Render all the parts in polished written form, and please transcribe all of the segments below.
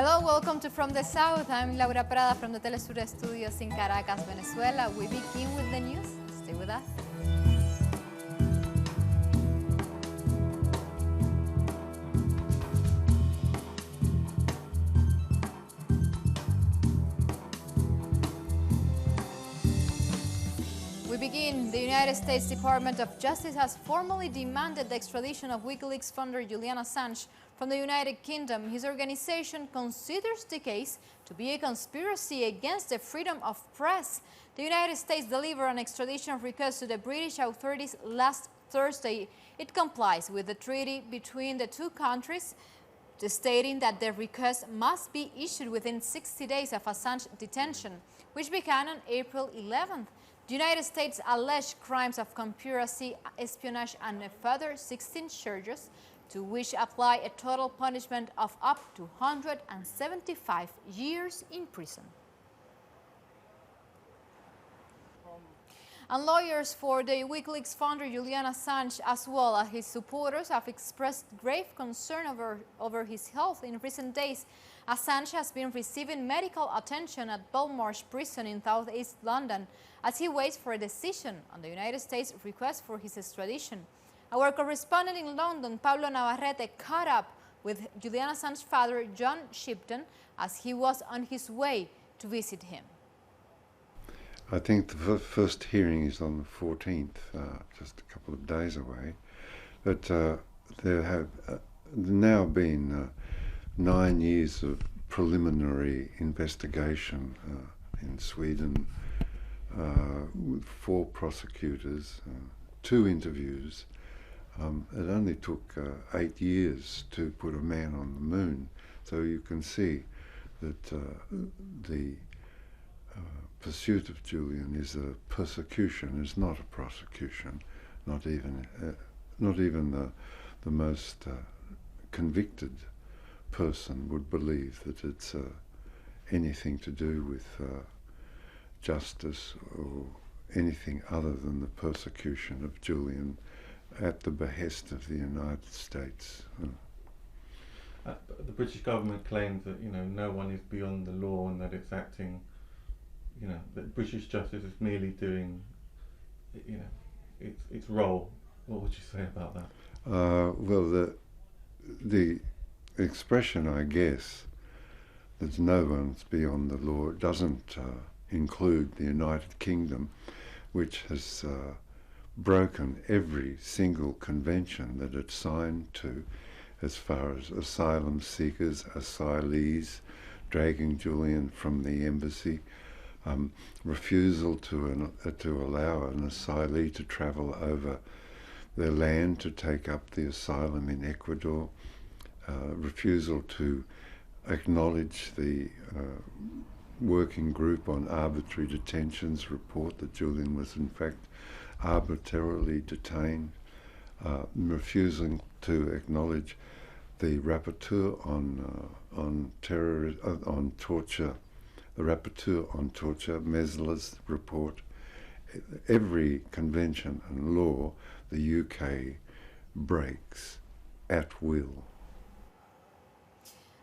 Hello, welcome to From the South. I'm Laura Prada from the Telesur studios in Caracas, Venezuela. We begin with the news. Stay with us. We begin. The United States Department of Justice has formally demanded the extradition of WikiLeaks founder Julian Assange from the United Kingdom. His organization considers the case to be a conspiracy against the freedom of press. The United States delivered an extradition request to the British authorities last Thursday. It complies with the treaty between the two countries, stating that the request must be issued within 60 days of Assange detention, which began on April 11th. The United States alleged crimes of conspiracy, espionage, and a further 16 charges, to which apply a total punishment of up to 175 years in prison. And lawyers for the WikiLeaks founder Julian Assange, as well as his supporters, have expressed grave concern over his health in recent days. Assange has been receiving medical attention at Belmarsh Prison in southeast London as he waits for a decision on the United States' request for his extradition. Our correspondent in London, Pablo Navarrete, caught up with Julian Assange's father, John Shipton, as he was on his way to visit him. I think the first hearing is on the 14th, just a couple of days away. But there have now been 9 years of preliminary investigation in Sweden, with 4 prosecutors, 2 interviews. It only took 8 years to put a man on the moon, so you can see that the pursuit of Julian is a persecution, is not a prosecution. Not even the most convicted person would believe that it's anything to do with justice or anything other than the persecution of Julian at the behest of the United States. The British government claims that no one is beyond the law and that it's acting, that British justice is merely doing, its role. What would you say about that? Well, the expression, I guess, that no one's beyond the law doesn't include the United Kingdom, which has broken every single convention that it signed to as far as asylum seekers, asylees, dragging Julian from the embassy, refusal to allow an asylee to travel over their land to take up the asylum in Ecuador, refusal to acknowledge the working group on arbitrary detentions report that Julian was in fact arbitrarily detained, refusing to acknowledge the rapporteur on torture, the rapporteur on torture, Mesler's report. Every convention and law the UK breaks at will.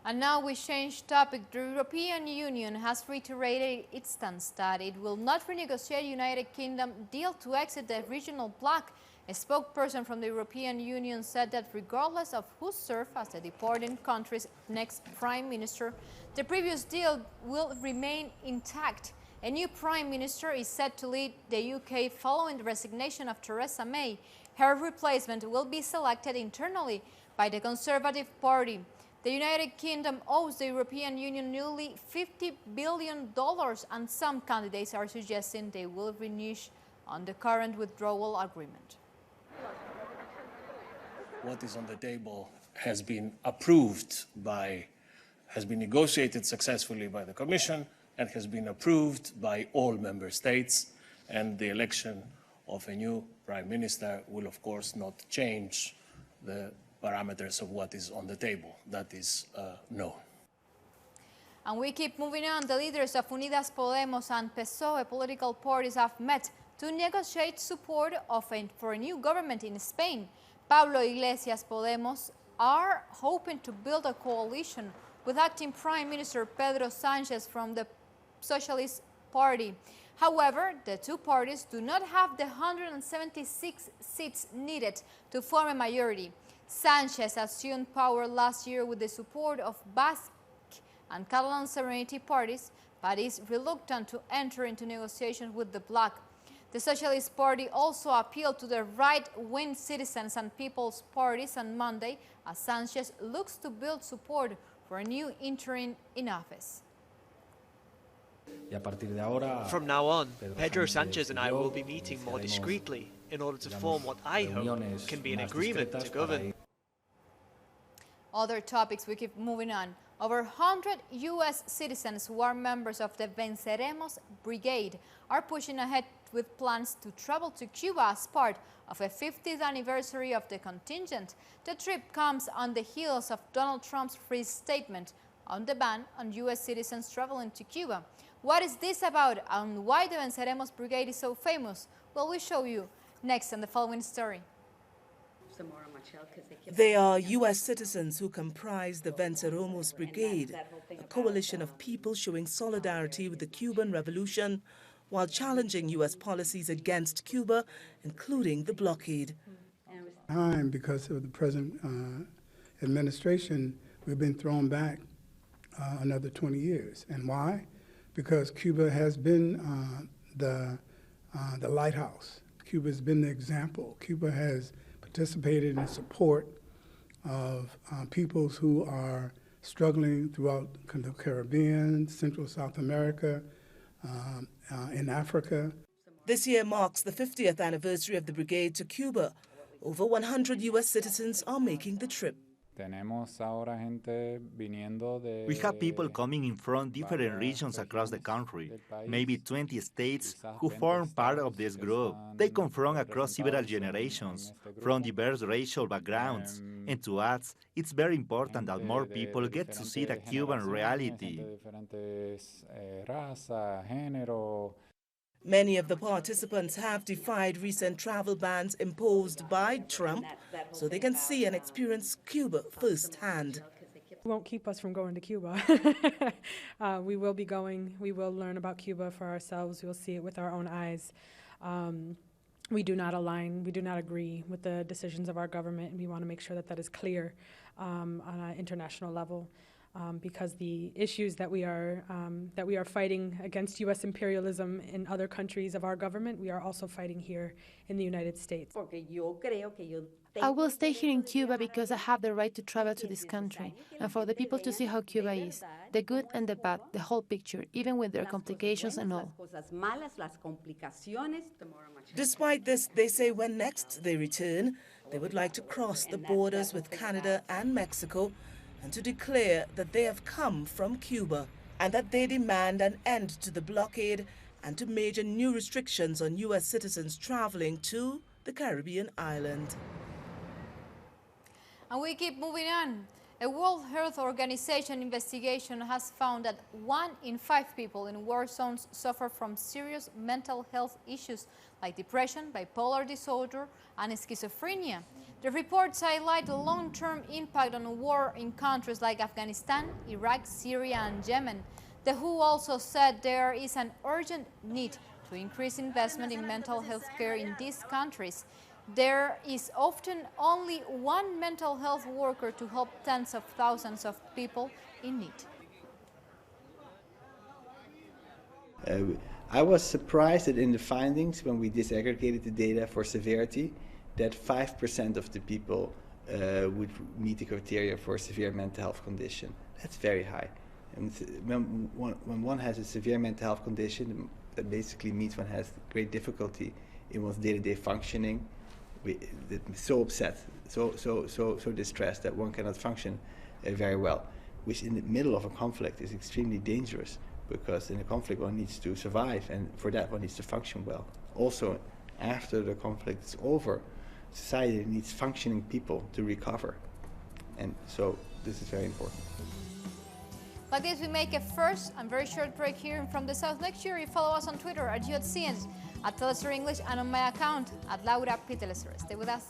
And now we change topic. The European Union has reiterated its stance that it will not renegotiate United Kingdom deal to exit the regional bloc. A spokesperson from the European Union said that regardless of who serves as the departing country's next prime minister, the previous deal will remain intact. A new prime minister is set to lead the UK following the resignation of Theresa May. Her replacement will be selected internally by the Conservative Party. The United Kingdom owes the European Union nearly $50 billion, and some candidates are suggesting they will renege on the current withdrawal agreement. What is on the table has been negotiated successfully by the Commission and has been approved by all member states, and the election of a new Prime Minister will of course not change the parameters of what is on the table. That is known. And we keep moving on. The leaders of Unidas Podemos and PSOE political parties have met to negotiate support for a new government in Spain. Pablo Iglesias Podemos are hoping to build a coalition with acting Prime Minister Pedro Sánchez from the Socialist Party. However, the two parties do not have the 176 seats needed to form a majority. Sánchez assumed power last year with the support of Basque and Catalan Serenity parties, but is reluctant to enter into negotiations with the bloc. The Socialist Party also appealed to the right-wing Citizens and People's parties on Monday, as Sánchez looks to build support for a new interim in office. From now on, Pedro Sánchez and I will be meeting more discreetly in order to form what I hope can be an agreement to govern. Other topics, we keep moving on. Over 100 U.S. citizens who are members of the Venceremos Brigade are pushing ahead with plans to travel to Cuba as part of a 50th anniversary of the contingent. The trip comes on the heels of Donald Trump's freeze statement on the ban on U.S. citizens traveling to Cuba. What is this about, and why the Venceremos Brigade is so famous? Well, we show you next in the following story. They are U.S. citizens who comprise the Venceremos Brigade, a coalition of people showing solidarity with the Cuban Revolution while challenging U.S. policies against Cuba, including the blockade. Because of the present administration, we've been thrown back another 20 years. And why? Because Cuba has been the lighthouse. Cuba has been the example. Cuba has participated in support of peoples who are struggling throughout the Caribbean, Central South America, in Africa. This year marks the 50th anniversary of the brigade to Cuba. Over 100 U.S. citizens are making the trip. We have people coming in from different regions across the country, maybe 20 states, who form part of this group. They come from across several generations, from diverse racial backgrounds. And to us, it's very important that more people get to see the Cuban reality. Many of the participants have defied recent travel bans imposed by Trump so they can see and experience Cuba firsthand. It won't keep us from going to Cuba. We will be going. We will learn about Cuba for ourselves. We'll see it with our own eyes. We do not align. We do not agree with the decisions of our government, and we want to make sure that that is clear on an international level. Because the issues that we are fighting against U.S. imperialism in other countries of our government, we are also fighting here in the United States. I will stay here in Cuba because I have the right to travel to this country, and for the people to see how Cuba is, the good and the bad, the whole picture, even with their complications and all. Despite this, they say when next they return, they would like to cross the borders with Canada and Mexico and to declare that they have come from Cuba and that they demand an end to the blockade and to major new restrictions on U.S. citizens traveling to the Caribbean island. And we keep moving on. A World Health Organization investigation has found that 1 in 5 people in war zones suffer from serious mental health issues like depression, bipolar disorder, and schizophrenia. The reports highlight the long-term impact on war in countries like Afghanistan, Iraq, Syria, and Yemen. The WHO also said there is an urgent need to increase investment in mental health care in these countries. There is often only one mental health worker to help tens of thousands of people in need. I was surprised that in the findings, when we disaggregated the data for severity, that 5% of the people would meet the criteria for a severe mental health condition. That's very high. And when one has a severe mental health condition, that basically means one has great difficulty in one's day-to-day functioning. So upset, so distressed that one cannot function very well, which in the middle of a conflict is extremely dangerous, because in a conflict one needs to survive, and for that one needs to function well. Also, after the conflict is over, society needs functioning people to recover, and so this is very important. Like this, we make a first and very short break here from the South. Next year, you follow us on Twitter at @UatCNs, at Telesur English, and on my account at Laura P. Telesur. Stay with us.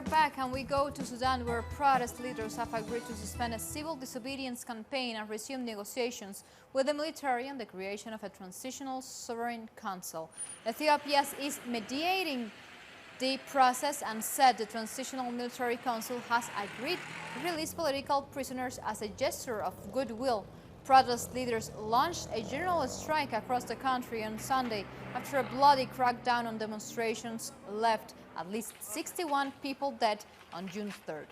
back and we go to Sudan, where protest leaders have agreed to suspend a civil disobedience campaign and resume negotiations with the military and the creation of a transitional sovereign council. Ethiopia is mediating the process and said the Transitional Military Council has agreed to release political prisoners as a gesture of goodwill. Protest leaders launched a general strike across the country on Sunday after a bloody crackdown on demonstrations left at least 61 people dead on June 3rd.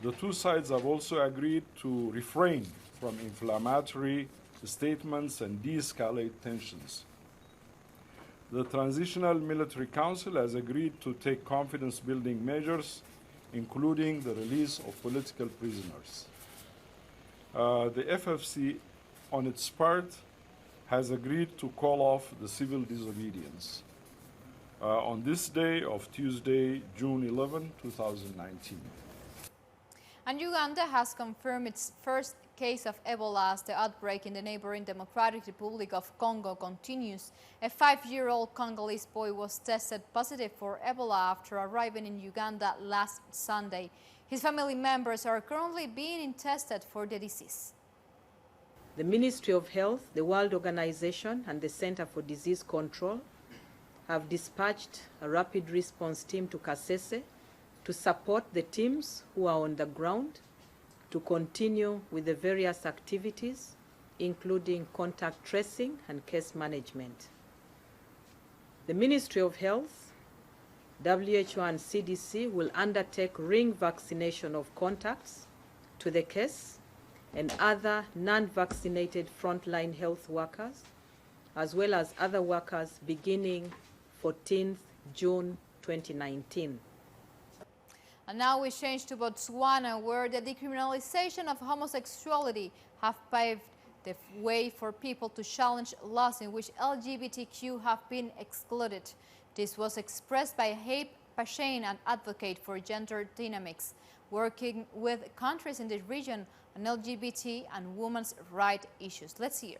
The two sides have also agreed to refrain from inflammatory statements and de-escalate tensions. The Transitional Military Council has agreed to take confidence-building measures, including the release of political prisoners. The FFC, on its part, has agreed to call off the civil disobedience on this day of Tuesday, June 11, 2019. And Uganda has confirmed its first case of Ebola as the outbreak in the neighboring Democratic Republic of Congo continues. A 5-year-old Congolese boy was tested positive for Ebola after arriving in Uganda last Sunday. His family members are currently being tested for the disease. The Ministry of Health, the World Organization, and the Center for Disease Control have dispatched a rapid response team to Kasese to support the teams who are on the ground to continue with the various activities, including contact tracing and case management. The Ministry of Health, WHO and CDC will undertake ring vaccination of contacts to the case and other non-vaccinated frontline health workers, as well as other workers beginning 14th June 2019. And now we change to Botswana, where the decriminalization of homosexuality have paved the way for people to challenge laws in which LGBTQ have been excluded. This was expressed by Habe Pashane, an advocate for gender dynamics, working with countries in the region on LGBT and women's rights issues. Let's hear.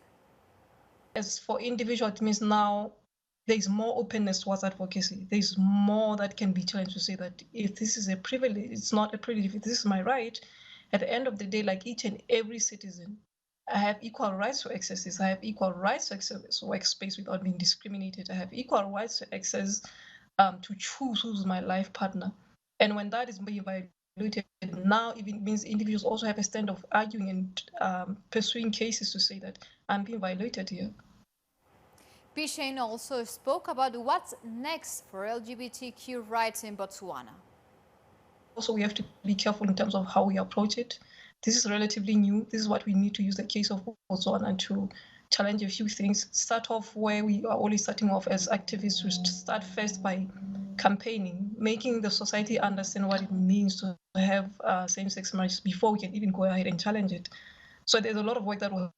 As for individuals, it means now there's more openness towards advocacy. There's more that can be challenged to say that if this is a privilege, it's not a privilege, if this is my right, at the end of the day, like each and every citizen, I have equal rights to access this. I have equal rights to access workspace without being discriminated. I have equal rights to access to choose who's my life partner. And when that is being violated, now it means individuals also have a stand of arguing and pursuing cases to say that I'm being violated here. Pashane also spoke about what's next for LGBTQ rights in Botswana. Also, we have to be careful in terms of how we approach it. This is relatively new. This is what we need to use the case of Botswana to challenge a few things. Start off where we are always starting off as activists. To start first by campaigning, making the society understand what it means to have same-sex marriage before we can even go ahead and challenge it. So there's a lot of work that will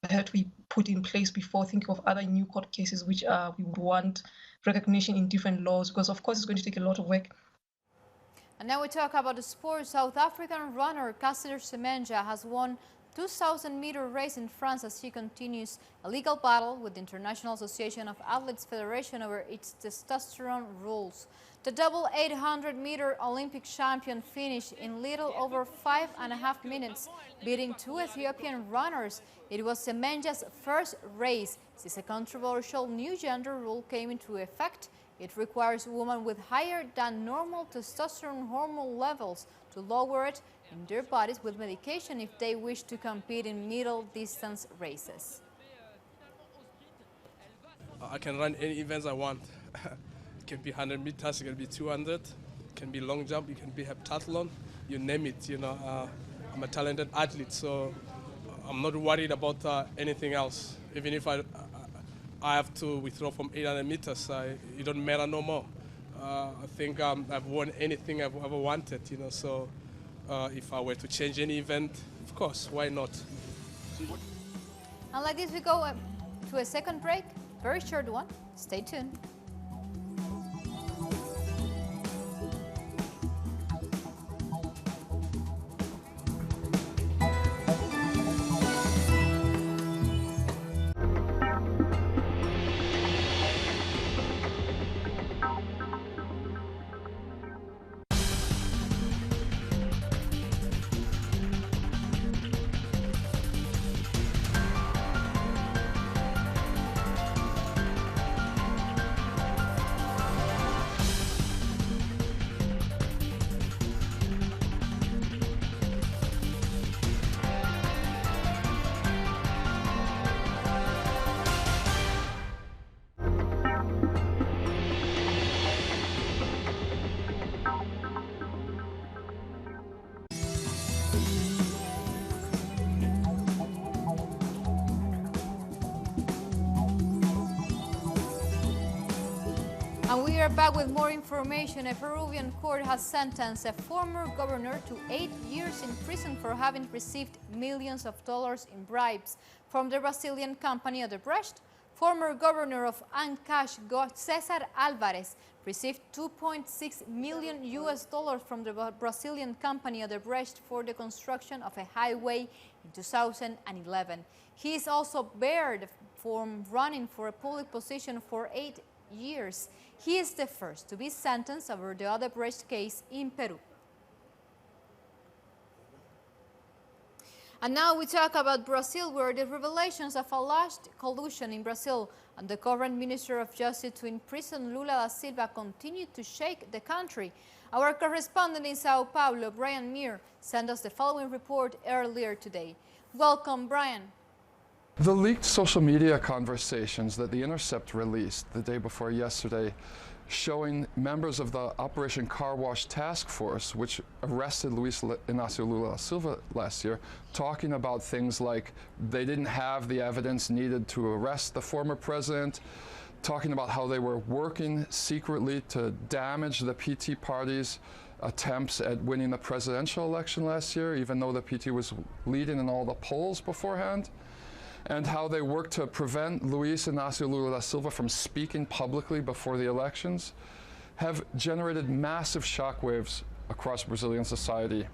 have to be put in place before thinking of other new court cases which we would want recognition in different laws, because of course it's going to take a lot of work. And now we talk about the sport. South African runner Caster Semenya has won 2,000-meter race in France as he continues a legal battle with the International Association of Athletes Federation over its testosterone rules. The double 800-meter Olympic champion finished in little over 5.5 minutes, beating two Ethiopian runners. It was Semenya's first race since a controversial new gender rule came into effect. It requires women with higher than normal testosterone hormone levels to lower it in their bodies with medication if they wish to compete in middle-distance races. I can run any events I want. It can be 100 meters, it can be 200, it can be long jump, it can be heptathlon, you name it. You know, I'm a talented athlete, so I'm not worried about anything else. Even if I have to withdraw from 800 meters, it don't matter no more. I think I've won anything I've ever wanted, you know, so if I were to change any event, of course, why not? And like this, we go to a second break, very short one. Stay tuned. And we are back with more information. A Peruvian court has sentenced a former governor to 8 years in prison for having received millions of dollars in bribes from the Brazilian company Odebrecht. Former governor of Ancash, Cesar Alvarez, received $2.6 million from the Brazilian company Odebrecht for the construction of a highway in 2011. He is also barred from running for a public position for 8 years. He is the first to be sentenced over the Odebrecht case in Peru. And now we talk about Brazil, where the revelations of alleged collusion in Brazil and the current Minister of Justice to imprison Lula da Silva continue to shake the country. Our correspondent in Sao Paulo, Brian Muir, sent us the following report earlier today. Welcome, Brian. The leaked social media conversations that The Intercept released the day before yesterday, showing members of the Operation Car Wash Task Force, which arrested Luis Inácio Lula da Silva last year, talking about things like they didn't have the evidence needed to arrest the former president, talking about how they were working secretly to damage the PT party's attempts at winning the presidential election last year, even though the PT was leading in all the polls beforehand, and how they worked to prevent Luis Inácio Lula da Silva from speaking publicly before the elections, have generated massive shockwaves across Brazilian society.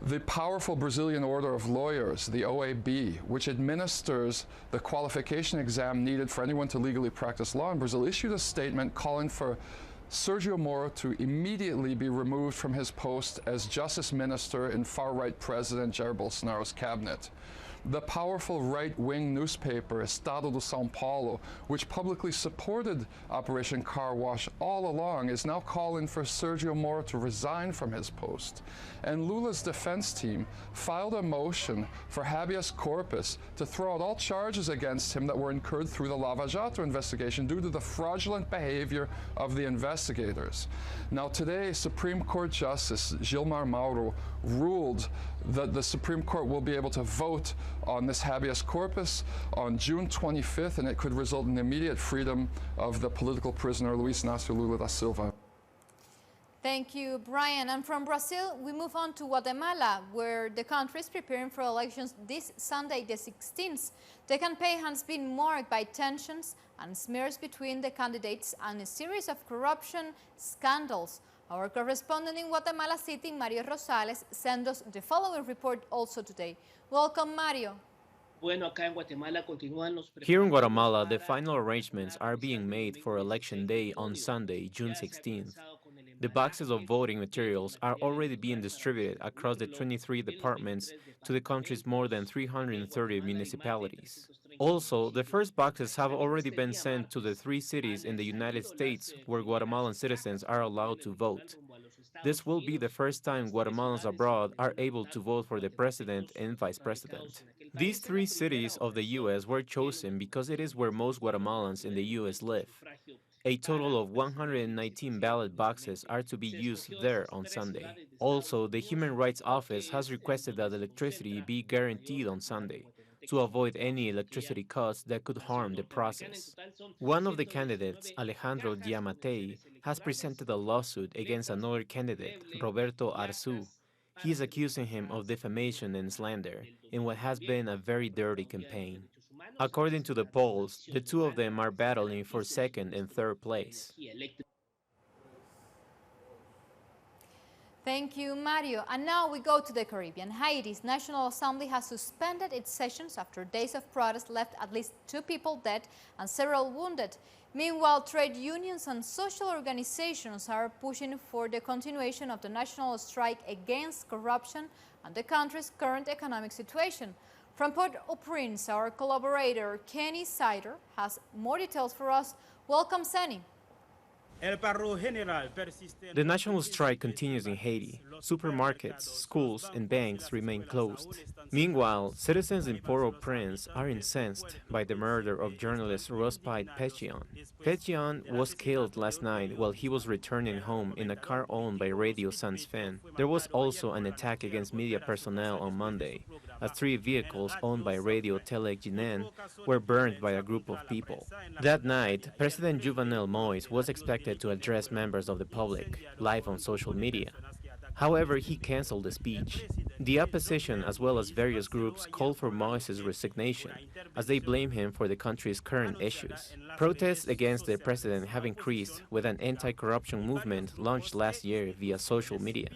The powerful Brazilian Order of Lawyers, the OAB, which administers the qualification exam needed for anyone to legally practice law in Brazil, issued a statement calling for Sergio Moro to immediately be removed from his post as Justice Minister in far-right President Jair Bolsonaro's cabinet. The powerful right-wing newspaper Estado do São Paulo, which publicly supported Operation Car Wash all along, is now calling for Sergio Moro to resign from his post. And Lula's defense team filed a motion for habeas corpus to throw out all charges against him that were incurred through the Lava Jato investigation due to the fraudulent behavior of the investigators. Now today, Supreme Court Justice Gilmar Mauro ruled that the Supreme Court will be able to vote on this habeas corpus on June 25th, and it could result in the immediate freedom of the political prisoner Luis Inácio Lula da Silva. Thank you, Brian. And from Brazil, we move on to Guatemala, where the country is preparing for elections this Sunday, the 16th. The campaign has been marked by tensions and smears between the candidates and a series of corruption scandals. Our correspondent in Guatemala City, Mario Rosales, sent us the following report also today. Welcome, Mario. Here in Guatemala, the final arrangements are being made for Election Day on Sunday, June 16th. The boxes of voting materials are already being distributed across the 23 departments to the country's more than 330 municipalities. Also, the first boxes have already been sent to the 3 cities in the United States where Guatemalan citizens are allowed to vote. This will be the first time Guatemalans abroad are able to vote for the president and vice president. These 3 cities of the U.S. were chosen because it is where most Guatemalans in the U.S. live. A total of 119 ballot boxes are to be used there on Sunday. Also, the Human Rights Office has requested that electricity be guaranteed on Sunday to avoid any electricity cuts that could harm the process. One of the candidates, Alejandro Giammattei, has presented a lawsuit against another candidate, Roberto Arzu. He is accusing him of defamation and slander in what has been a very dirty campaign. According to the polls, the 2 of them are battling for 2nd and 3rd place. Thank you, Mario. And now we go to the Caribbean. Haiti's National Assembly has suspended its sessions after days of protest left at least 2 people dead and several wounded. Meanwhile, trade unions and social organizations are pushing for the continuation of the national strike against corruption and the country's current economic situation. From Port-au-Prince, our collaborator Kenny Sider has more details for us. Welcome, Seni. The national strike continues in Haiti. Supermarkets, schools, and banks remain closed. Meanwhile, citizens in Port-au-Prince are incensed by the murder of journalist Rospide Petion. Petion was killed last night while he was returning home in a car owned by Radio Sans Fin. There was also an attack against media personnel on Monday. as 3 vehicles owned by Radio Tele-Guinéen were burned by a group of people. That night, President Jovenel Moïse was expected to address members of the public, live on social media. However, he canceled the speech. The opposition, as well as various groups, called for Moïse's resignation, as they blame him for the country's current issues. Protests against the president have increased, with an anti-corruption movement launched last year via social media.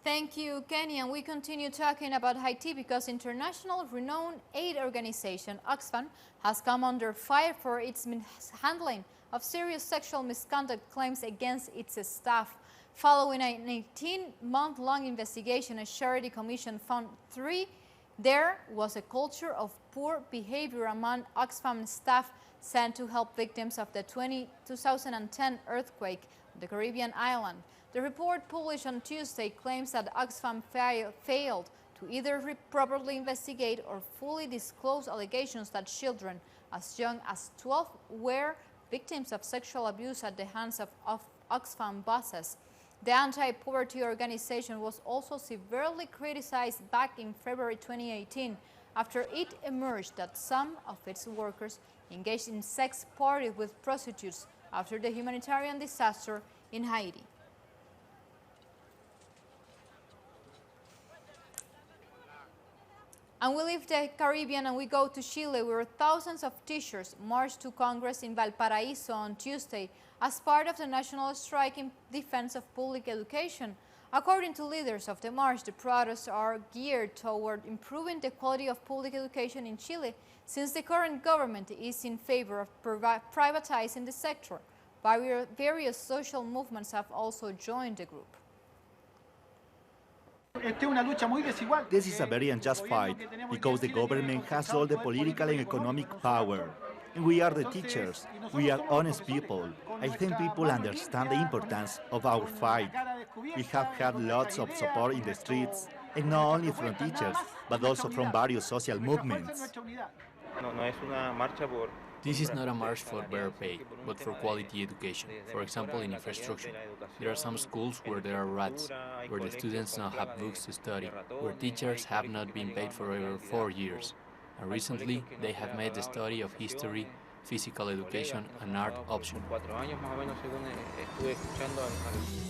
Thank you, Kenny. And we continue talking about Haiti because international renowned aid organization Oxfam has come under fire for its mishandling of serious sexual misconduct claims against its staff. Following an 18-month-long investigation, a charity commission found there was a culture of poor behavior among Oxfam staff sent to help victims of the 2010 earthquake on the Caribbean island. The report published on Tuesday claims that Oxfam failed to either properly investigate or fully disclose allegations that children as young as 12 were victims of sexual abuse at the hands of Oxfam bosses. The anti-poverty organization was also severely criticized back in February 2018 after it emerged that some of its workers engaged in sex parties with prostitutes after the humanitarian disaster in Haiti. And we leave the Caribbean and we go to Chile, where thousands of teachers marched to Congress in Valparaiso on Tuesday as part of the national strike in defense of public education. According to leaders of the march, the protests are geared toward improving the quality of public education in Chile, since the current government is in favor of privatizing the sector. Various social movements have also joined the group. This is a very unjust fight, because the government has all the political and economic power. And we are the teachers. We are honest people. I think people understand the importance of our fight. We have had lots of support in the streets, and not only from teachers, but also from various social movements. This is not a march for better pay, but for quality education. For example, in infrastructure. There are some schools where there are rats, where the students don't have books to study, where teachers have not been paid for over 4 years. And recently, they have made the study of history, physical education, and art optional.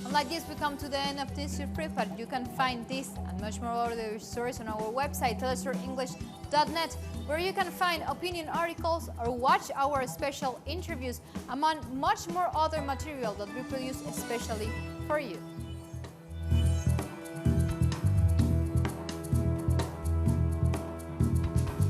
And like this, we come to the end of this report. You can find this and much more other stories on our website, telesurenglish.net, where you can find opinion articles or watch our special interviews, among much more other material that we produce especially for you.